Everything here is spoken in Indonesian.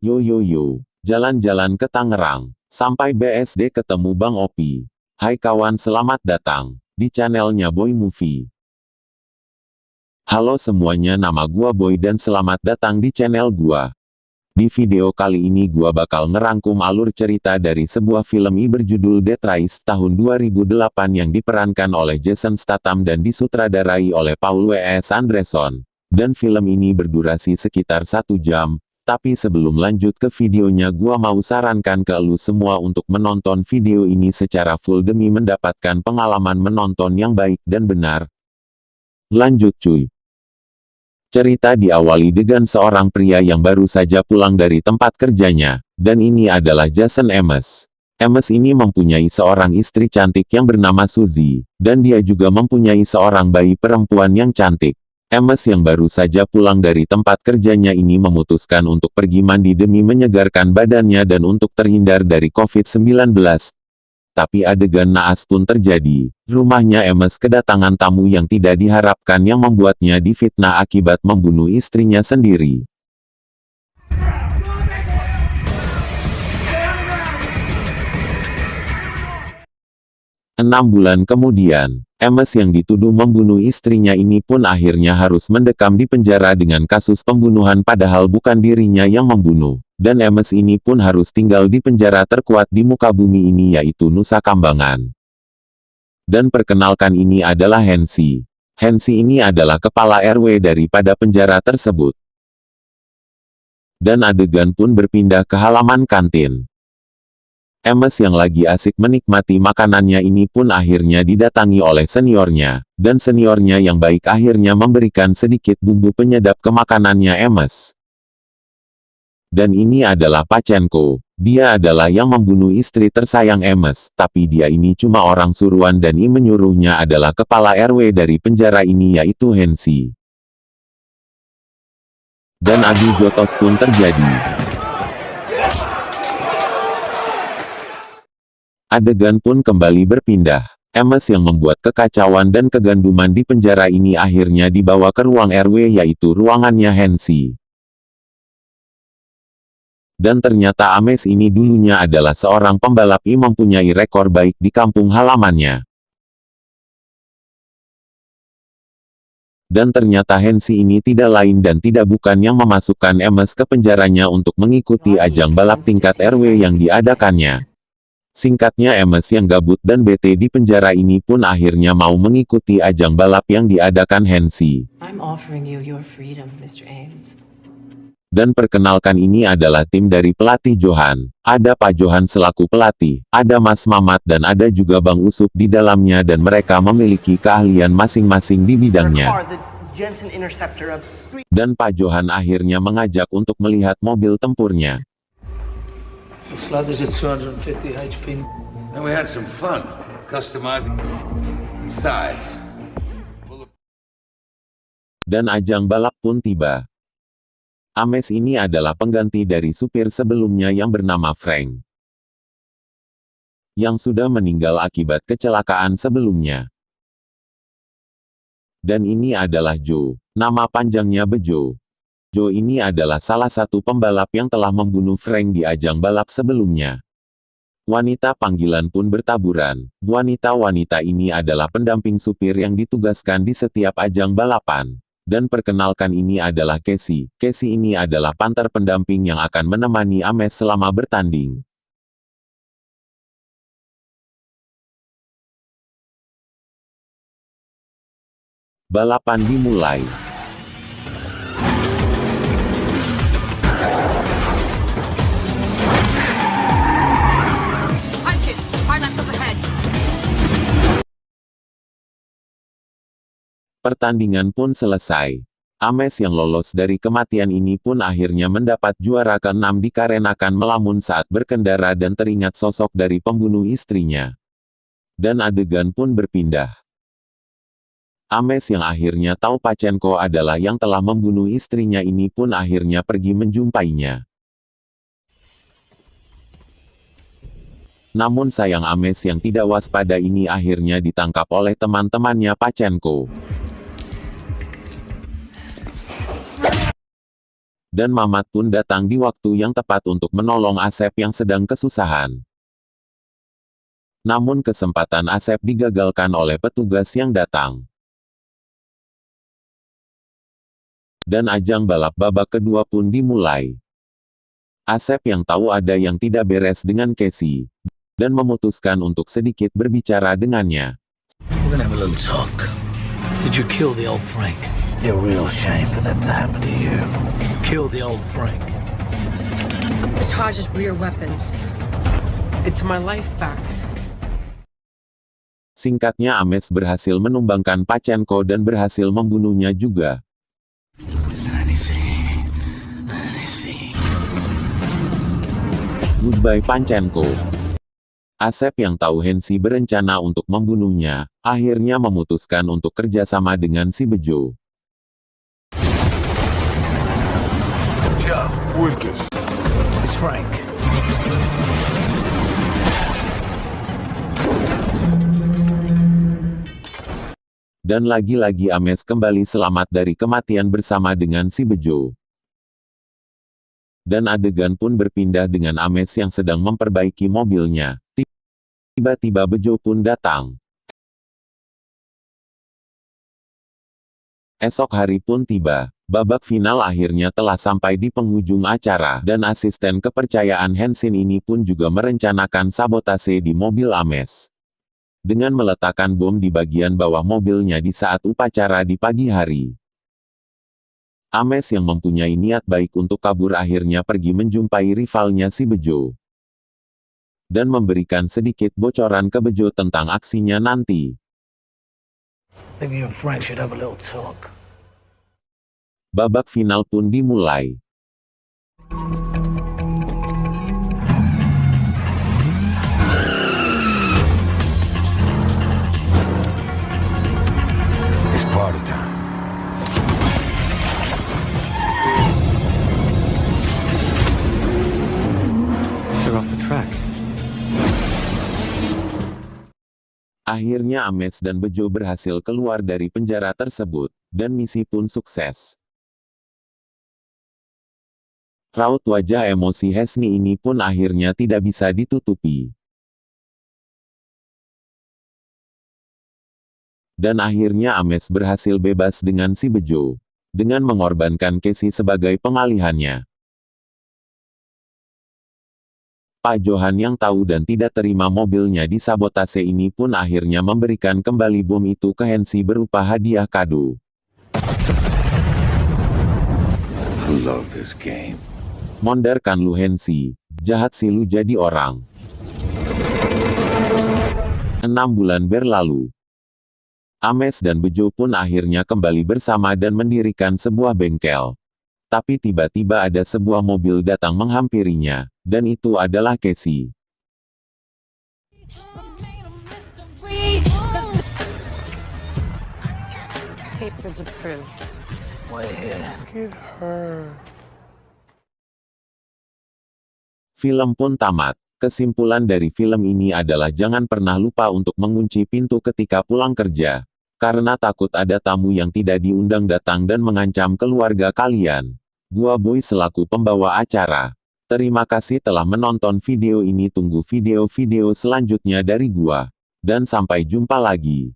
Yo yo yo, jalan-jalan ke Tangerang, sampai BSD ketemu Bang Opi. Hai kawan, selamat datang di channelnya Boy Movie. Halo semuanya, nama gua Boy dan selamat datang di channel gua. Di video kali ini gua bakal ngerangkum alur cerita dari sebuah film berjudul Death Race tahun 2008 yang diperankan oleh Jason Statham dan disutradarai oleh Paul W.S. Anderson. Dan film ini berdurasi sekitar 1 jam. Tapi sebelum lanjut ke videonya, gua mau sarankan ke lu semua untuk menonton video ini secara full demi mendapatkan pengalaman menonton yang baik dan benar. Lanjut cuy. Cerita diawali dengan seorang pria yang baru saja pulang dari tempat kerjanya, dan ini adalah Jason Ames. Ames ini mempunyai seorang istri cantik yang bernama Suzy, dan dia juga mempunyai seorang bayi perempuan yang cantik. Ames yang baru saja pulang dari tempat kerjanya ini memutuskan untuk pergi mandi demi menyegarkan badannya dan untuk terhindar dari COVID-19. Tapi adegan naas pun terjadi. Rumahnya Ames kedatangan tamu yang tidak diharapkan yang membuatnya difitnah akibat membunuh istrinya sendiri. 6 bulan kemudian, Ames yang dituduh membunuh istrinya ini pun akhirnya harus mendekam di penjara dengan kasus pembunuhan padahal bukan dirinya yang membunuh. Dan Ames ini pun harus tinggal di penjara terkuat di muka bumi ini yaitu Nusa Kambangan. Dan perkenalkan, ini adalah Hensi. Hensi ini adalah kepala RW daripada penjara tersebut. Dan adegan pun berpindah ke halaman kantin. Ames yang lagi asik menikmati makanannya ini pun akhirnya didatangi oleh seniornya, dan seniornya yang baik akhirnya memberikan sedikit bumbu penyedap ke makanannya Ames. Dan ini adalah Pachenko. Dia adalah yang membunuh istri tersayang Ames, tapi dia ini cuma orang suruhan dan yang menyuruhnya adalah kepala RW dari penjara ini yaitu Hensi. Dan adu jotos pun terjadi. Adegan pun kembali berpindah. Ames yang membuat kekacauan dan keganduman di penjara ini akhirnya dibawa ke ruang RW yaitu ruangannya Hensi. Dan ternyata Ames ini dulunya adalah seorang pembalap yang mempunyai rekor baik di kampung halamannya. Dan ternyata Hensi ini tidak lain dan tidak bukan yang memasukkan Ames ke penjaranya untuk mengikuti ajang balap tingkat RW yang diadakannya. Singkatnya, Ames yang gabut dan bete di penjara ini pun akhirnya mau mengikuti ajang balap yang diadakan Hensi. Dan perkenalkan, ini adalah tim dari pelatih Johan. Ada Pak Johan selaku pelatih, ada Mas Mamat dan ada juga Bang Usup di dalamnya dan mereka memiliki keahlian masing-masing di bidangnya. Dan Pak Johan akhirnya mengajak untuk melihat mobil tempurnya. Looks like there's a 250 HP. And we had some fun customizing sides. Dan ajang balap pun tiba. Ames ini adalah pengganti dari supir sebelumnya yang bernama Frank, yang sudah meninggal akibat kecelakaan sebelumnya. Dan ini adalah Joe. Nama panjangnya Bejo. Joe ini adalah salah satu pembalap yang telah membunuh Frank di ajang balap sebelumnya. Wanita panggilan pun bertaburan. Wanita-wanita ini adalah pendamping supir yang ditugaskan di setiap ajang balapan. Dan perkenalkan, ini adalah Casey. Casey ini adalah panter pendamping yang akan menemani Ames selama bertanding. Balapan dimulai. Pertandingan pun selesai. Ames yang lolos dari kematian ini pun akhirnya mendapat juara ke-6 dikarenakan melamun saat berkendara dan teringat sosok dari pembunuh istrinya. Dan adegan pun berpindah. Ames yang akhirnya tahu Pachenko adalah yang telah membunuh istrinya ini pun akhirnya pergi menjumpainya. Namun sayang, Ames yang tidak waspada ini akhirnya ditangkap oleh teman-temannya Pachenko. Dan Mamat pun datang di waktu yang tepat untuk menolong Asep yang sedang kesusahan. Namun kesempatan Asep digagalkan oleh petugas yang datang. Dan ajang balap babak kedua pun dimulai. Asep yang tahu ada yang tidak beres dengan Casey, dan memutuskan untuk sedikit berbicara dengannya. We're gonna have a little talk. Did you kill the old Frank? A real shame for that to happen to you. Kill the old Frank. The Taj's rear weapons. It's my life back. Singkatnya Ames berhasil menumbangkan Pachenko dan berhasil membunuhnya juga. Goodbye Pachenko. Asep yang tahu Hensi berencana untuk membunuhnya, akhirnya memutuskan untuk kerjasama dengan si Bejo. Joe, who is this? It's Frank. Dan lagi-lagi Ames kembali selamat dari kematian bersama dengan si Bejo. Dan adegan pun berpindah dengan Ames yang sedang memperbaiki mobilnya. Tiba-tiba Bejo pun datang. Esok hari pun tiba. Babak final akhirnya telah sampai di penghujung acara, dan asisten kepercayaan Hensin ini pun juga merencanakan sabotase di mobil Ames. Dengan meletakkan bom di bagian bawah mobilnya di saat upacara di pagi hari. Ames yang mempunyai niat baik untuk kabur akhirnya pergi menjumpai rivalnya si Bejo. Dan memberikan sedikit bocoran ke Bejo tentang aksinya nanti. I think you and Frank should have a little talk. Babak final pun dimulai. It's party time. They're off the track. Akhirnya Ames dan Bejo berhasil keluar dari penjara tersebut, dan misi pun sukses. Raut wajah emosi Hesni ini pun akhirnya tidak bisa ditutupi. Dan akhirnya Ames berhasil bebas dengan si Bejo, dengan mengorbankan Casey sebagai pengalihannya. Pak Johan yang tahu dan tidak terima mobilnya disabotase ini pun akhirnya memberikan kembali bom itu ke Hensi berupa hadiah kado. I love this game. Mondar kan lu Hensi, jahat sih lu jadi orang. 6 bulan berlalu. Ames dan Bejo pun akhirnya kembali bersama dan mendirikan sebuah bengkel. Tapi tiba-tiba ada sebuah mobil datang menghampirinya, dan itu adalah Casey. Papers approved. Wait here. Get her. Film pun tamat. Kesimpulan dari film ini adalah jangan pernah lupa untuk mengunci pintu ketika pulang kerja. Karena takut ada tamu yang tidak diundang datang dan mengancam keluarga kalian. Gua Boy selaku pembawa acara. Terima kasih telah menonton video ini, tunggu video-video selanjutnya dari gua. Dan sampai jumpa lagi.